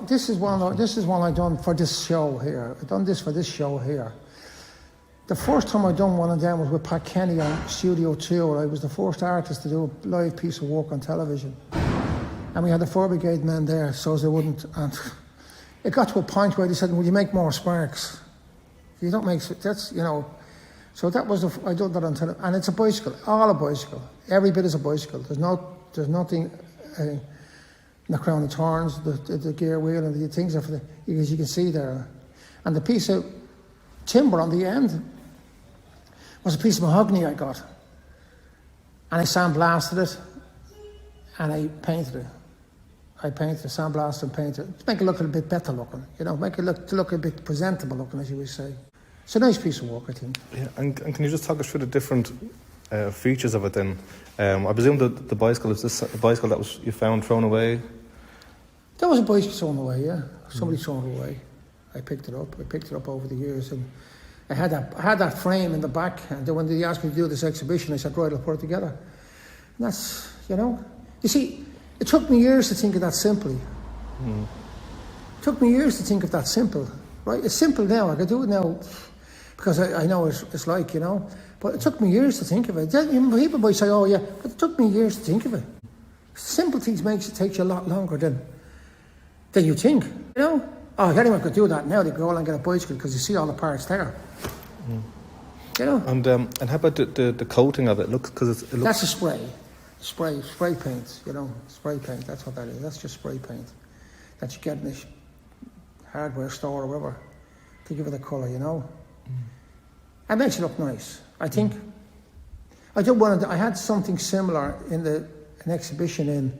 this is one I done for this show here. I done this for this show here. The first time I done one of them was with Pat Kenny on Studio 2. I was the first artist to do a live piece of work on television. And we had the Fire Brigade men there, so they wouldn't. And it got to a point where they said, "Will you make more sparks? You don't make that's So that was I done that on television, and it's a bicycle, all a bicycle. Every bit is a bicycle. There's nothing. The crown of thorns, the gear wheel, and the things are as you can see there, and the piece of timber on the end was a piece of mahogany I got, and I sandblasted it, and I painted it. Sandblasted and painted it to make it look a little bit better looking, make it look a bit presentable looking, as you would say. It's a nice piece of work, I think. Yeah, and can you just talk us through the different features of it then? I presume that the bicycle is this a bicycle that you found thrown away? There was a bicycle thrown away, yeah. Somebody thrown it away. I picked it up over the years, and I had that frame in the back, and then when they asked me to do this exhibition, I said, right, I'll put it together. And that's, You see, it took me years to think of that simply. It took me years to think of that simple, right? It's simple now. I can do it now because I know it's like, But it took me years to think of it. People might say, oh, yeah, but it took me years to think of it. Simple things takes you a lot longer than you think, Oh, anyone could do that now. They go and get a bicycle because you see all the parts there. And how about the coating of it? That's a spray paint. Spray paint. That's what that is. That's just spray paint that you get in this hardware store or wherever to give it a colour. It makes it look nice. I think. I had something similar in an exhibition in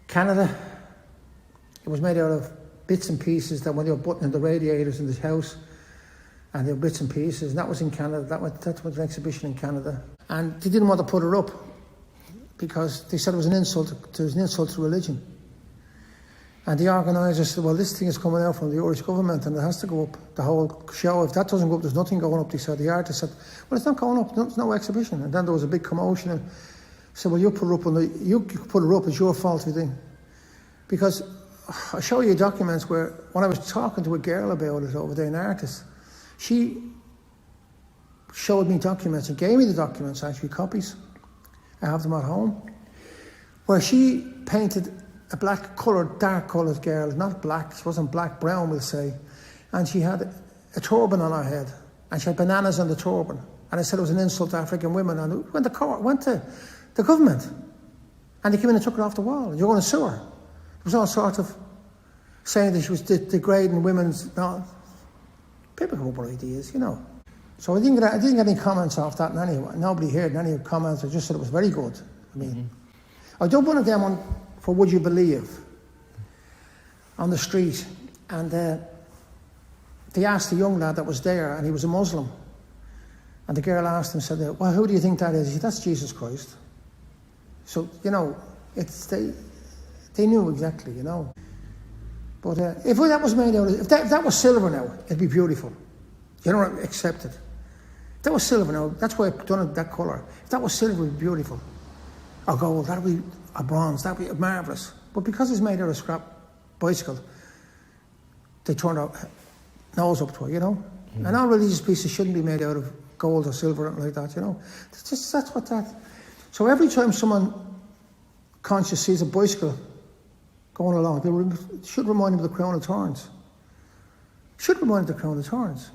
Canada. It was made out of bits and pieces that when they were putting in the radiators in the house, and they were bits and pieces, and that was in Canada. That was an exhibition in Canada, and they didn't want to put it up because they said it was an insult to religion. And the organisers said, well, this thing is coming out from the Irish government and it has to go up, the whole show. If that doesn't go up, there's nothing going up. They said, the artist said, well, it's not going up, there's no exhibition. And then there was a big commotion and said, well, you put it up, it's your fault, you think. Because I'll show you documents where, when I was talking to a girl about it over there, an artist, she showed me documents and gave me the documents, actually, copies. I have them at home. Where she painted a dark coloured girl, not black, she wasn't black, brown, we'll say. And she had a turban on her head, and she had bananas on the turban. And I said it was an insult to African women. And it went to the government. And they came in and took it off the wall. And you're going to sue her. It was all sort of saying that she was degrading women's... No, people come up with ideas, So I didn't get any comments off that. Nobody heard any comments. I just said it was very good. I did one of them for Would You Believe on the street, and they asked the young lad that was there, and he was a Muslim, and the girl asked him, said, well, who do you think that is? He said, that's Jesus Christ. So, they knew exactly, But if that was made out of, if that was silver now, it'd be beautiful. You don't accept it. If that was silver now, that's why I've done it that colour. If that was silver, it'd be beautiful. Or gold, that'd be a bronze, that'd be marvellous. But because it's made out of scrap bicycle, they turned out nose up to it, And all religious pieces shouldn't be made out of gold or silver or like that, That's what that... So every time someone conscious sees a bicycle going along, they should remind them of the crown of thorns. Should remind them of the crown of thorns.